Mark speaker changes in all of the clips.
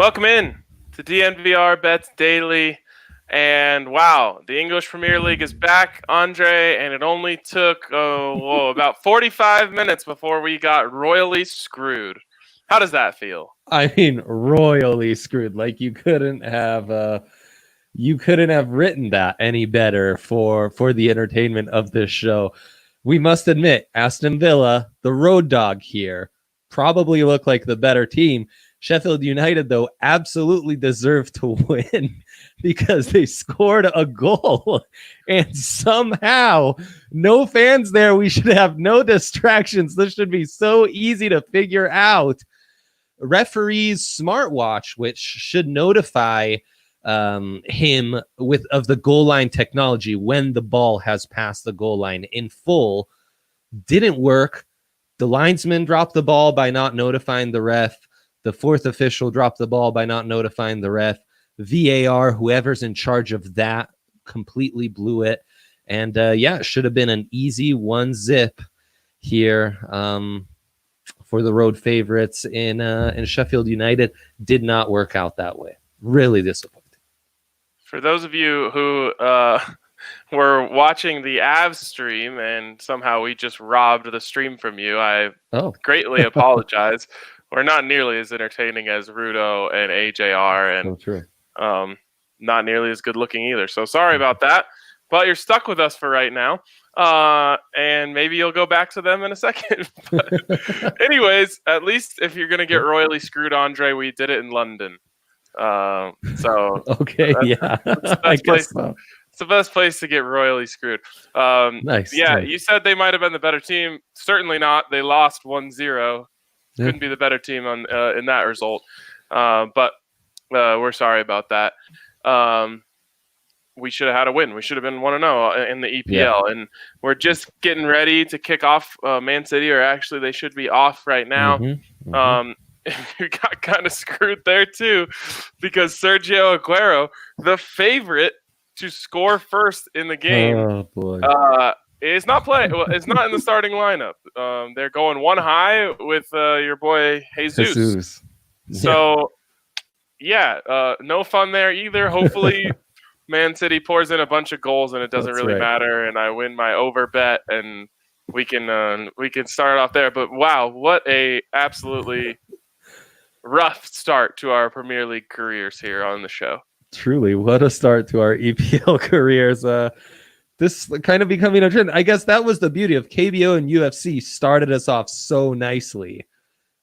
Speaker 1: Welcome in to DNVR Bets Daily. And wow, the English Premier League is back, Andre, and it only took about 45 minutes before we got royally screwed. How does that feel?
Speaker 2: I mean, royally screwed. Like you couldn't have written that any better for the entertainment of this show. We must admit, Aston Villa, the road dog here, probably look like the better team. Sheffield United, though, absolutely deserved to win because they scored a goal. And somehow, no fans there. We should have no distractions. This should be so easy to figure out. Referee's smartwatch, which should notify him of the goal line technology when the ball has passed the goal line in full, didn't work. The linesman dropped the ball by not notifying the ref. The fourth official dropped the ball by not notifying the ref. VAR, whoever's in charge of that, completely blew it. And it should have been an easy 1-0 here for the road favorites in Sheffield United. Did not work out that way. Really disappointing.
Speaker 1: For those of you who were watching the Avs stream and somehow we just robbed the stream from you, I greatly apologize. We're not nearly as entertaining as Rudo and AJR, and not nearly as good looking either. So sorry about that, but you're stuck with us for right now. And maybe you'll go back to them in a second. But anyways, at least if you're going to get royally screwed, Andre, we did it in London. So
Speaker 2: okay, I guess so.
Speaker 1: It's the best place to get royally screwed.
Speaker 2: Nice.
Speaker 1: Yeah, you said they might have been the better team. Certainly not. They lost 1-0. Couldn't be the better team in that result. But we're sorry about that. We should have had a win. We should have been 1-0 in the EPL. Yeah. And we're just getting ready to kick off Man City, or actually they should be off right now. We got kind of screwed there too, because Sergio Aguero, the favorite to score first in the game, is not playing. Well, it's not in the starting lineup. They're going one high with your boy Jesus. So, no fun there either. Hopefully, Man City pours in a bunch of goals and it doesn't really matter, and I win my over bet, and we can start off there. But wow, what a absolutely rough start to our Premier League careers here on the show.
Speaker 2: Truly, what a start to our EPL careers. This kind of becoming a trend. I guess that was the beauty of KBO and UFC started us off so nicely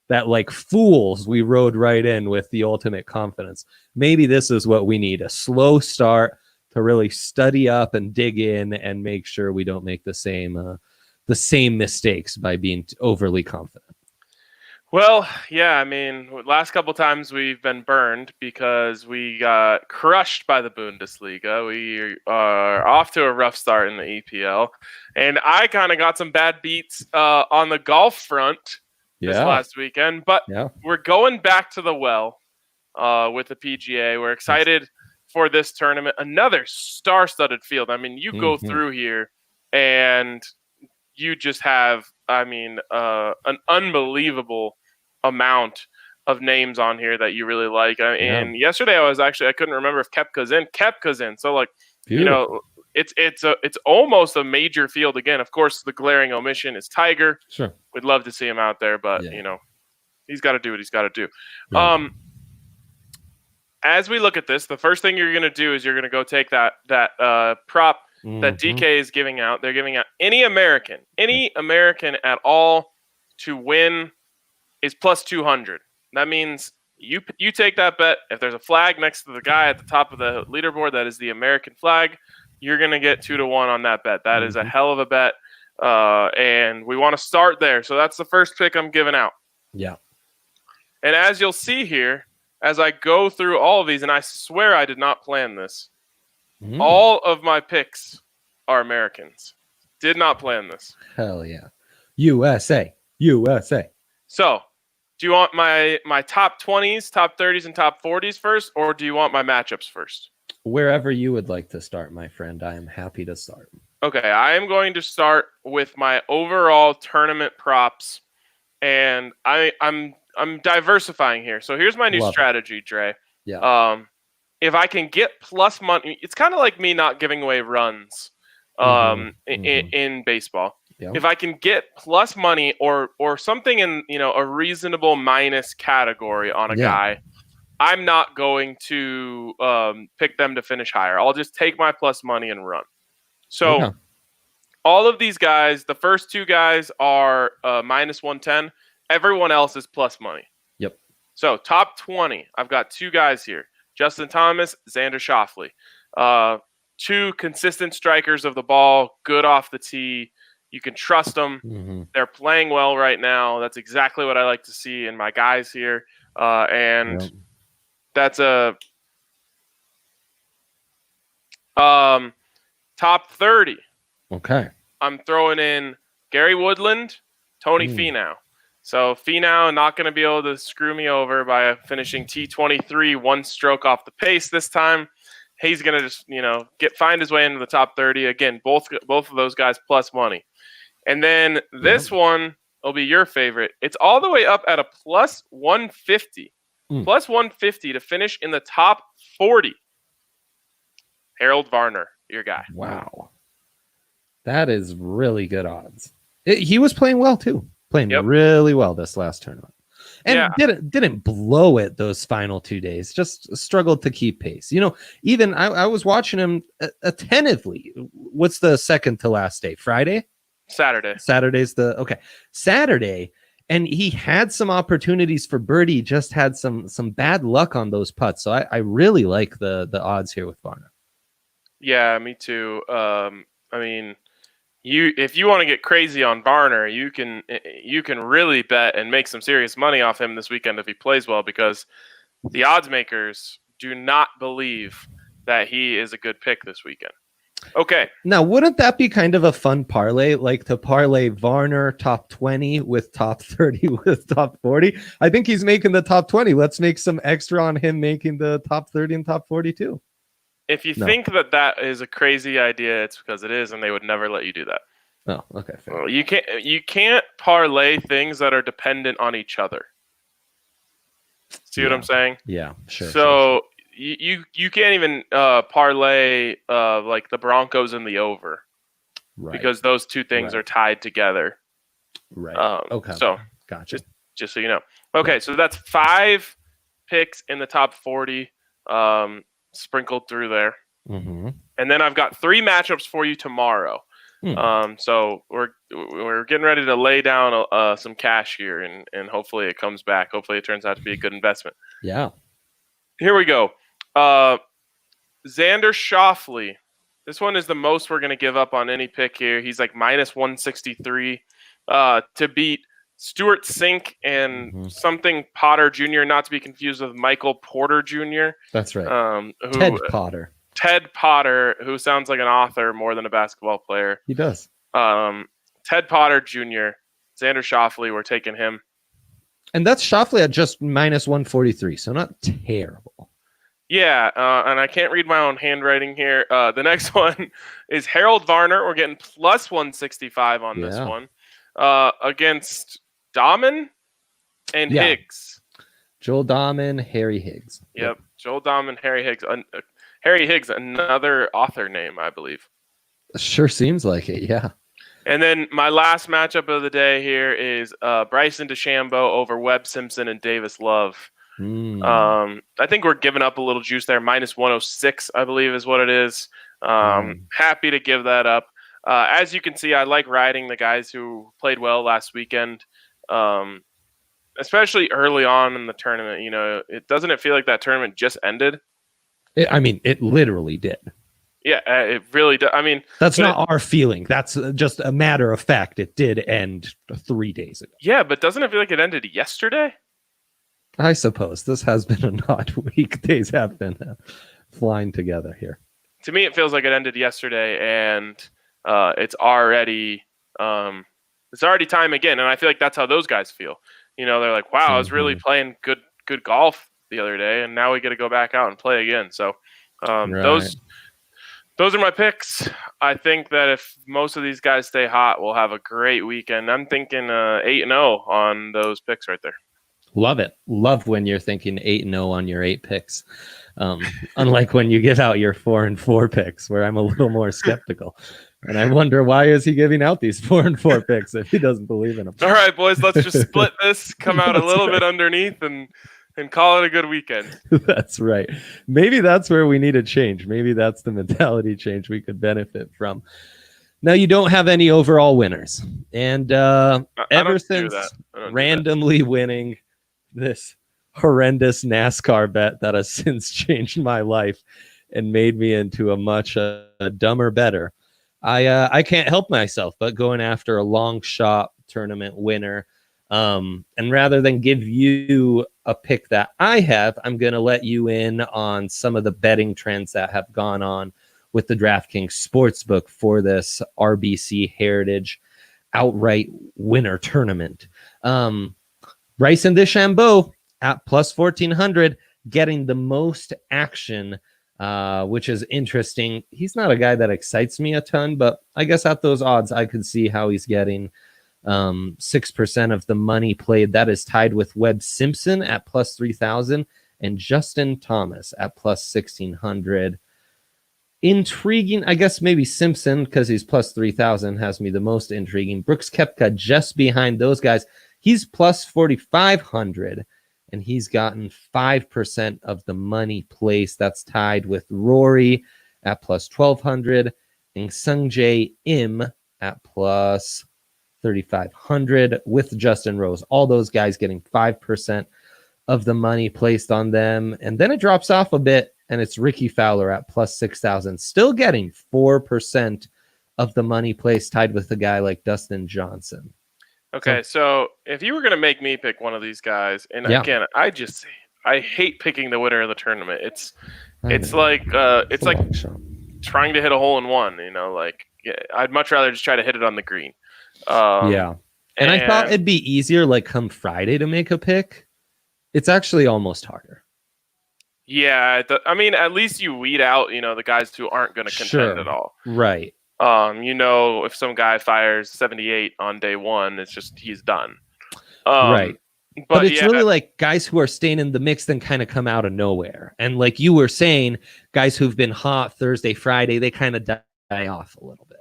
Speaker 2: that like fools, we rode right in with the ultimate confidence. Maybe this is what we need, a slow start to really study up and dig in and make sure we don't make the same mistakes by being overly confident.
Speaker 1: Well, yeah, I mean, last couple times we've been burned because we got crushed by the Bundesliga. We are off to a rough start in the EPL. And I kind of got some bad beats on the golf front this last weekend. But we're going back to the well with the PGA. We're excited for this tournament. Another star-studded field. I mean, you go through here and you just have, an unbelievable amount of names on here that you really like. And yesterday I couldn't remember if Koepka's in. Koepka's in. So it's almost a major field again. Of course, the glaring omission is Tiger.
Speaker 2: Sure.
Speaker 1: We'd love to see him out there, but he's got to do what he's got to do.
Speaker 2: Yeah.
Speaker 1: As we look at this, the first thing you're going to do is you're going to go take that prop that DK is giving out. They're giving out any American at all to win is plus 200. That means you take that bet. If there's a flag next to the guy at the top of the leaderboard that is the American flag, you're going to get 2-1 on that bet. That is a hell of a bet, and we want to start there. So that's the first pick I'm giving out.
Speaker 2: Yeah.
Speaker 1: And as you'll see here, as I go through all of these, and I swear I did not plan this, all of my picks are Americans. Did not plan this.
Speaker 2: Hell yeah. USA.
Speaker 1: So, do you want my top 20s, top 30s, and top 40s first, or do you want my matchups first?
Speaker 2: Wherever you would like to start, my friend. I am happy to start.
Speaker 1: Okay, I am going to start with my overall tournament props, and I'm I'm diversifying here. So here's my new strategy, Dre.
Speaker 2: Yeah.
Speaker 1: If I can get plus money, it's kind of like me not giving away runs in baseball.
Speaker 2: Yeah.
Speaker 1: If I can get plus money or something in a reasonable minus category on a guy, I'm not going to pick them to finish higher. I'll just take my plus money and run. So all of these guys, the first two guys are minus 110. Everyone else is plus money.
Speaker 2: Yep.
Speaker 1: So top 20, I've got two guys here. Justin Thomas, Xander Schauffele. Two consistent strikers of the ball, good off the tee. You can trust them.
Speaker 2: Mm-hmm.
Speaker 1: They're playing well right now. That's exactly what I like to see in my guys here. That's a top 30.
Speaker 2: Okay.
Speaker 1: I'm throwing in Gary Woodland, Tony Finau. So Finau not going to be able to screw me over by finishing T23 one stroke off the pace this time. He's going to just, find his way into the top 30. Again, both of those guys plus money. And then this one will be your favorite. It's all the way up at a plus 150. Plus 150 to finish in the top 40. Harold Varner, your guy.
Speaker 2: Wow. That is really good odds. He was playing well, too. Playing really well this last tournament. And didn't blow it those final 2 days. Just struggled to keep pace. Even I was watching him attentively. What's the second to last day? Friday?
Speaker 1: Saturday.
Speaker 2: Saturday's Saturday. And he had some opportunities for birdie, just had some bad luck on those putts. So I really like the odds here with Varner.
Speaker 1: Yeah, me too. If you want to get crazy on Varner, you can really bet and make some serious money off him this weekend if he plays well, because the odds makers do not believe that he is a good pick this weekend. Okay.
Speaker 2: Now, wouldn't that be kind of a fun parlay, like to parlay Varner top 20 with top 30 with top 40? I think he's making the top 20. Let's make some extra on him making the top 30 and top 40 too.
Speaker 1: If you think that is a crazy idea, it's because it is, and they would never let you do that.
Speaker 2: Oh, okay. Fair.
Speaker 1: Well, you can't parlay things that are dependent on each other. See what I'm saying?
Speaker 2: Yeah, sure.
Speaker 1: So you can't even parlay like the Broncos and the over, right? Because those two things are tied together.
Speaker 2: Right. Okay.
Speaker 1: So
Speaker 2: gotcha.
Speaker 1: Just so you know. Okay, so that's 5 picks in the top 40. Sprinkled through there.
Speaker 2: Mm-hmm.
Speaker 1: And then I've got 3 matchups for you tomorrow. So we're getting ready to lay down some cash here, and hopefully it comes back. Hopefully it turns out to be a good investment.
Speaker 2: Yeah.
Speaker 1: Here we go. Xander Schauffele. This one is the most we're going to give up on any pick here. He's like minus 163 to beat Stuart Sink and something Potter Jr., not to be confused with Michael Porter Jr.
Speaker 2: That's right. Ted Potter,
Speaker 1: who sounds like an author more than a basketball player.
Speaker 2: He does.
Speaker 1: Ted Potter Jr., Xander Schauffele, we're taking him.
Speaker 2: And that's Schauffele at just minus 143, so not terrible.
Speaker 1: Yeah, and I can't read my own handwriting here. The next one is Harold Varner. We're getting plus 165 on this one against Dahman and Higgs.
Speaker 2: Joel Dahman, Harry Higgs.
Speaker 1: Yep. Joel Dahman, Harry Higgs. Harry Higgs, another author name, I believe.
Speaker 2: Sure seems like it, yeah.
Speaker 1: And then my last matchup of the day here is Bryson DeChambeau over Webb Simpson and Davis Love. I think we're giving up a little juice there. Minus 106, I believe, is what it is. Happy to give that up. As you can see, I like riding the guys who played well last weekend, especially early on in the tournament. Doesn't it feel like that tournament just ended?
Speaker 2: It literally did.
Speaker 1: Yeah, it really does.
Speaker 2: That's not our feeling. That's just a matter of fact. It did end 3 days ago.
Speaker 1: Yeah, but doesn't it feel like it ended yesterday?
Speaker 2: I suppose this has been an odd week. Days have been flying together here.
Speaker 1: To me, it feels like it ended yesterday, and it's already time again. And I feel like that's how those guys feel. They're like, "Wow, I was really playing good golf the other day, and now we get to go baback out and play again." So those are my picks. I think that if most of these guys stay hot, we'll have a great weekend. I'm thinking 8-0 on those picks right there.
Speaker 2: Love it. Love when you're thinking 8-0 on your 8 picks. Unlike when you give out your 4-4 picks, where I'm a little more skeptical. And I wonder, why is he giving out these 4-4 picks if he doesn't believe in them?
Speaker 1: All right, boys, let's just split this, come out a little bit underneath, and call it a good weekend.
Speaker 2: That's right. Maybe that's where we need a change. Maybe that's the mentality change we could benefit from. Now, you don't have any overall winners. And ever since randomly winning this horrendous NASCAR bet that has since changed my life and made me into a much dumber better, I can't help myself but going after a long shot tournament winner. And rather than give you a pick that I have, I'm going to let you in on some of the betting trends that have gone on with the DraftKings Sportsbook for this RBC Heritage outright winner tournament. Bryson DeChambeau at plus 1,400, getting the most action, which is interesting. He's not a guy that excites me a ton, but I guess at those odds, I could see how he's getting 6% of the money played. That is tied with Webb Simpson at plus 3,000 and Justin Thomas at plus 1,600. Intriguing, I guess maybe Simpson, because he's plus 3,000, has me the most intriguing. Brooks Koepka just behind those guys. He's plus 4,500, and he's gotten 5% of the money placed. That's tied with Rory at plus 1,200 and Sungjae Im at plus 3,500 with Justin Rose. All those guys getting 5% of the money placed on them. And then it drops off a bit, and it's Ricky Fowler at plus 6,000, still getting 4% of the money placed, tied with a guy like Dustin Johnson.
Speaker 1: Okay, so if you were going to make me pick one of these guys, and again, I hate picking the winner of the tournament. It's like trying to hit a hole in one. I'd much rather just try to hit it on the green.
Speaker 2: And I thought it'd be easier, like come Friday, to make a pick. It's actually almost harder.
Speaker 1: Yeah, at least you weed out, the guys who aren't going to contend at all.
Speaker 2: Right.
Speaker 1: If some guy fires 78 on day one, it's just he's done.
Speaker 2: Right. But it's really like guys who are staying in the mix then kind of come out of nowhere. And like you were saying, guys who've been hot Thursday, Friday, they kind of die off a little bit.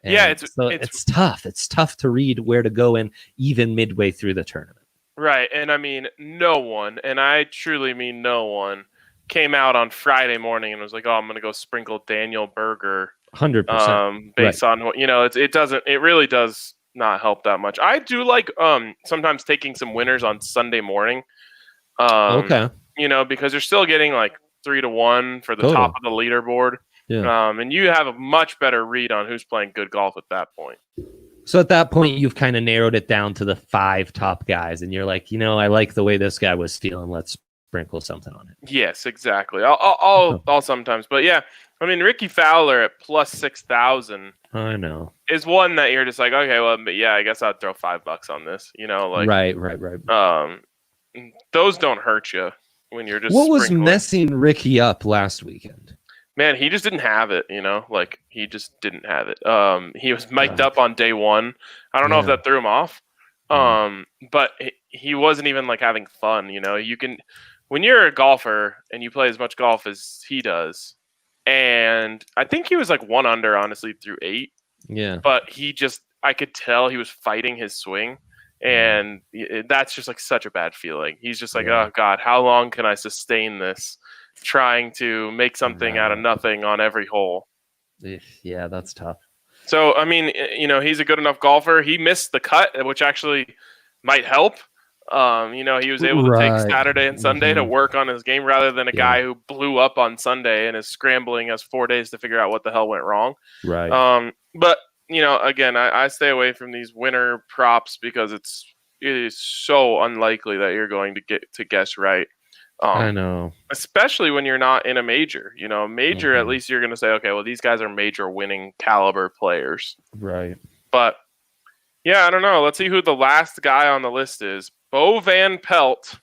Speaker 2: And it's tough. It's tough to read where to go in even midway through the tournament.
Speaker 1: Right. And no one, and I truly mean no one, came out on Friday morning and was like, "Oh, I'm going to go sprinkle Daniel Berger."
Speaker 2: 100%.
Speaker 1: Based on what it really does not help that much. I do like sometimes taking some winners on Sunday morning.
Speaker 2: Okay.
Speaker 1: Because you're still getting like 3-1 for the top of the leaderboard. Yeah. And you have a much better read on who's playing good golf at that point.
Speaker 2: So at that point, you've kind of narrowed it down to the 5 top guys, and you're like, I like the way this guy was feeling. Let's sprinkle something on it.
Speaker 1: Yes, exactly. I'll sometimes, but yeah, Ricky Fowler at plus 6,000.
Speaker 2: I know
Speaker 1: is one that you're just like, okay, well, but yeah, I guess I'll throw $5 on this.
Speaker 2: Right.
Speaker 1: Those don't hurt you when you're just.
Speaker 2: What was messing Ricky up last weekend?
Speaker 1: Man, he just didn't have it, he just didn't have it. He was mic'd up on day one. I don't know if that threw him off. But he wasn't even like having fun, you can, when you're a golfer and you play as much golf as he does, and I think he was like 1 under, honestly, through 8.
Speaker 2: Yeah.
Speaker 1: But I could tell he was fighting his swing, and that's just like such a bad feeling. He's just like, oh God, how long can I sustain this? Trying to make something out of nothing on every hole.
Speaker 2: Yeah, that's tough.
Speaker 1: So, he's a good enough golfer. He missed the cut, which actually might help. He was able to take Saturday and Sunday to work on his game rather than a guy who blew up on Sunday and is scrambling us 4 days to figure out what the hell went wrong.
Speaker 2: Right.
Speaker 1: But, again, I stay away from these winner props because it is so unlikely that you're going to get to guess right.
Speaker 2: I know.
Speaker 1: Especially when you're not in a major. Major, at least you're going to say, okay, well, these guys are major winning caliber players.
Speaker 2: Right.
Speaker 1: But, yeah, I don't know. Let's see who the last guy on the list is. Bo Van Pelt,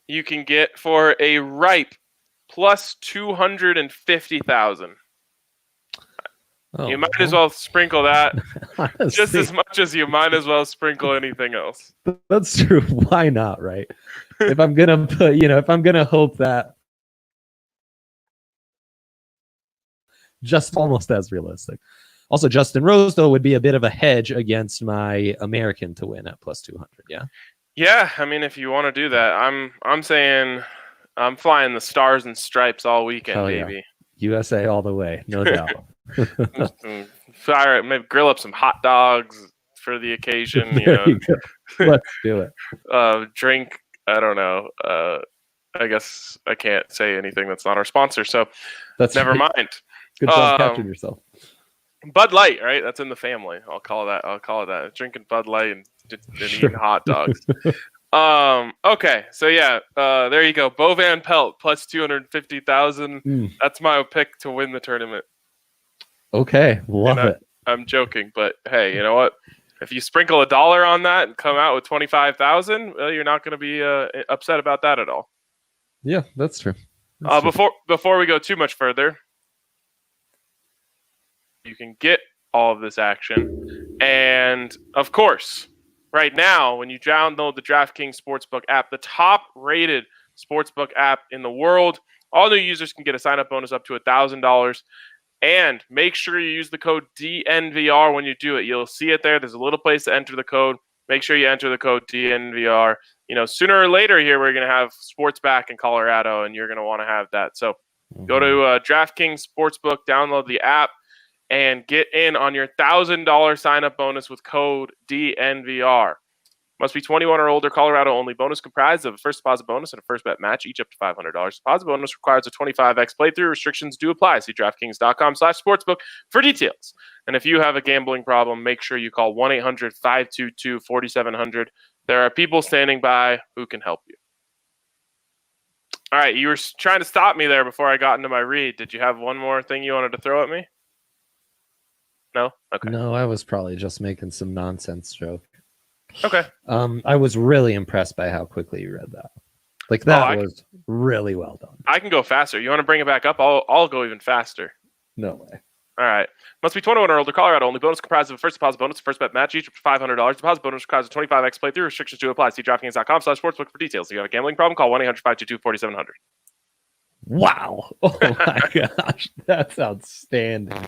Speaker 1: you can get for a ripe plus 250,000. You might as well sprinkle that just
Speaker 2: Honestly,
Speaker 1: as much as you might as well sprinkle anything else.
Speaker 2: that's true. Why not, right? If I'm gonna put, if I'm gonna hope that, just almost as realistic. Also, Justin Rose though would be a bit of a hedge against my American to win at plus 200. Yeah.
Speaker 1: Yeah, I mean, if you want to do that, I'm saying I'm flying the stars and stripes all weekend, baby.
Speaker 2: USA all the way, no doubt.
Speaker 1: Fire it, maybe grill up some hot dogs for the occasion.
Speaker 2: You go. Let's do it.
Speaker 1: Drink. I don't know. I guess I can't say anything that's not our sponsor, so never mind.
Speaker 2: Good job capturing yourself.
Speaker 1: Bud Light, right? That's in the family. I'll call it that. Drinking Bud Light and eating hot dogs. Okay, so yeah, there you go. Bovan Pelt plus 250,000. That's my pick to win the tournament.
Speaker 2: Okay, love it.
Speaker 1: I'm joking, but hey, you know what? If you sprinkle $1 on that and come out with 25,000, well, you're not going to be upset about that at all.
Speaker 2: Yeah, that's true.
Speaker 1: Before we go too much further, you can get all of this action, and of course, right now, when you download the DraftKings Sportsbook app, the top-rated sportsbook app in the world, all new users can get a sign-up bonus up to $1,000. And make sure you use the code DNVR when you do it. You'll see it there. There's a little place to enter the code. Make sure you enter the code DNVR. Sooner or later here, we're going to have sports back in Colorado, and you're going to want to have that. So go to DraftKings Sportsbook, download the app, and get in on your $1,000 sign-up bonus with code DNVR. Must be 21 or older, Colorado only. Bonus comprised of a first deposit bonus and a first bet match, each up to $500. Deposit bonus requires a 25x playthrough. Restrictions do apply. See DraftKings.com/sportsbook for details. And if you have a gambling problem, make sure you call 1-800-522-4700. There are people standing by who can help you. All right, you were trying to stop me there before I got into my read. Did you have one more thing you wanted to throw at me? No? Okay.
Speaker 2: No, I was probably just making some nonsense joke.
Speaker 1: Okay.
Speaker 2: I was really impressed by how quickly you read that. That was really well done.
Speaker 1: I can go faster. You want to bring it back up? I'll go even faster.
Speaker 2: No way.
Speaker 1: All right. Must be 21 or older, Colorado only. Bonus comprised of a first deposit bonus, first bet match, each up to $500. Deposit bonus requires a 25x playthrough. Restrictions do apply. See DraftKings.com/sportsbook for details. If you have a gambling problem, call 1-800-522-4700.
Speaker 2: Wow. Oh my gosh. That's outstanding.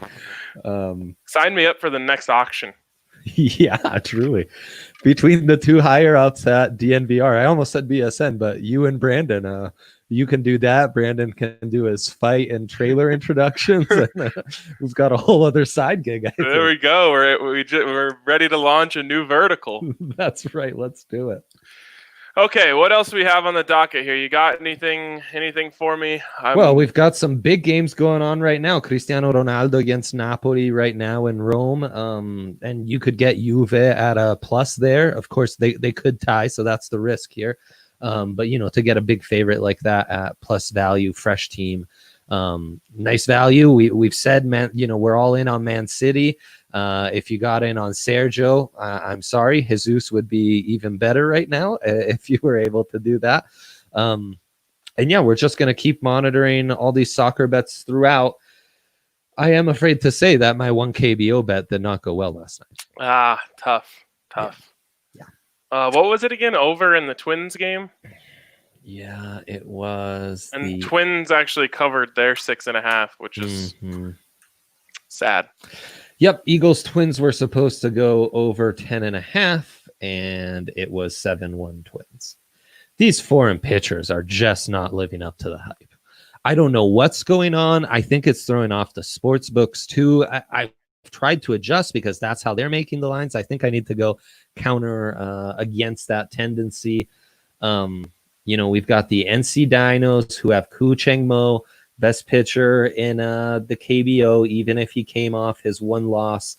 Speaker 1: Sign me up for the next auction.
Speaker 2: Yeah, truly. Between the two higher ups at DNVR, I almost said BSN, but you and Brandon, you can do that. Brandon can do his fight and trailer introductions. We've got a whole other side gig.
Speaker 1: There we go. We're ready to launch a new vertical.
Speaker 2: That's right. Let's do it.
Speaker 1: Okay, what else do we have on the docket here? You got anything for me?
Speaker 2: Well, we've got some big games going on right now. Cristiano Ronaldo against Napoli right now in Rome. And you could get Juve at a plus there. Of course, they could tie, so that's the risk here. But, to get a big favorite like that at plus value, fresh team, nice value. We've said, we're all in on Man City. If you got in on Sergio, I'm sorry, Jesus would be even better right now if you were able to do that. And yeah, we're just going to keep monitoring all these soccer bets throughout. I am afraid to say that my 1 KBO bet did not go well last night.
Speaker 1: Tough. Yeah. What was it again? Over in the Twins game?
Speaker 2: Yeah, it was.
Speaker 1: And Twins actually covered their 6.5, which is sad.
Speaker 2: Yep, Eagles Twins were supposed to go over 10.5, and it was 7-1 Twins. These foreign pitchers are just not living up to the hype. I don't know what's going on. I think it's throwing off the sports books too. I've tried to adjust because that's how they're making the lines. I think I need to go counter against that tendency. We've got the NC Dinos who have Koo Chang Mo, best pitcher in the KBO, even if he came off his one loss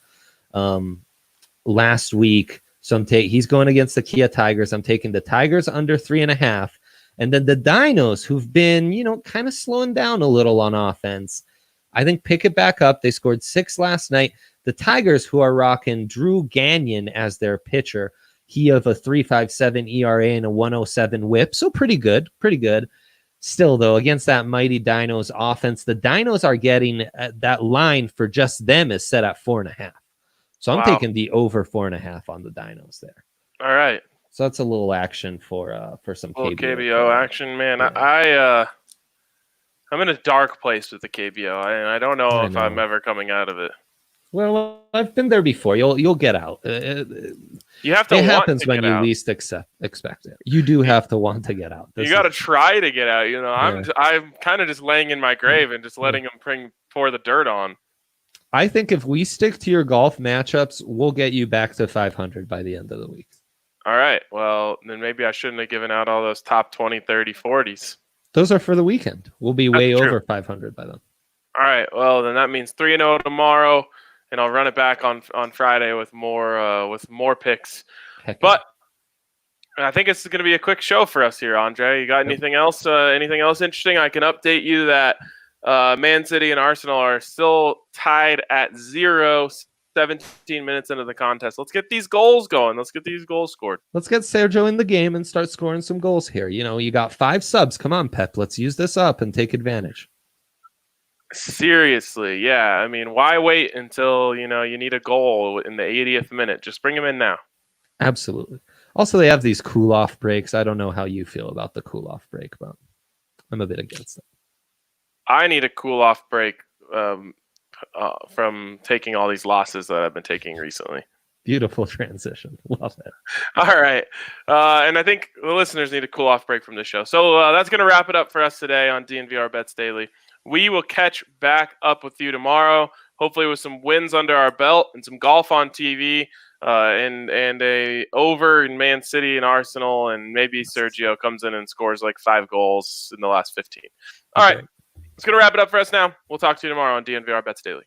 Speaker 2: last week. So he's going against the Kia Tigers. I'm taking the Tigers under 3.5. And then the Dinos, who've been, kind of slowing down a little on offense, I think pick it back up. They scored 6 last night. The Tigers, who are rocking Drew Gagnon as their pitcher, he of a 3.57 ERA and a 107 whip. So pretty good. Still, though, against that mighty Dinos offense, the Dinos are getting that line for just them is set at 4.5. So I'm taking the over 4.5 on the Dinos there.
Speaker 1: All right.
Speaker 2: So that's a little action for some
Speaker 1: KBO action, man. Yeah. I'm in a dark place with the KBO. I don't know if I'm ever coming out of it.
Speaker 2: Well, I've been there before. You'll get out.
Speaker 1: You have to.
Speaker 2: It happens when you least expect it. You do have to want to get out.
Speaker 1: You got to try to get out. I'm kind of just laying in my grave and just letting them pour the dirt on.
Speaker 2: I think if we stick to your golf matchups, we'll get you back to 500 by the end of the week.
Speaker 1: All right. Well, then maybe I shouldn't have given out all those top 20, 30, 40s.
Speaker 2: Those are for the weekend. We'll be way over 500 by then.
Speaker 1: All right. Well, then that means 3-0 tomorrow, and I'll run it back on Friday with more picks. But I think it's going to be a quick show for us here, Andre. You got anything else? Anything else interesting? I can update you that Man City and Arsenal are still tied at 0, 17 minutes into the contest. Let's get these goals going. Let's get these goals scored.
Speaker 2: Let's get Sergio in the game and start scoring some goals here. You got 5 subs. Come on, Pep. Let's use this up and take advantage.
Speaker 1: Seriously, yeah. I mean, why wait until you need a goal in the 80th minute? Just bring him in now.
Speaker 2: Absolutely. Also, they have these cool-off breaks. I don't know how you feel about the cool-off break, but I'm a bit against it.
Speaker 1: I need a cool-off break from taking all these losses that I've been taking recently.
Speaker 2: Beautiful transition. Love it.
Speaker 1: All right. And I think the listeners need a cool-off break from this show. So that's going to wrap it up for us today on DNVR Bets Daily. We will catch back up with you tomorrow, hopefully with some wins under our belt and some golf on TV and a over in Man City and Arsenal, and maybe Sergio comes in and scores like 5 goals in the last 15. All right. It's going to wrap it up for us now. We'll talk to you tomorrow on DNVR Bets Daily.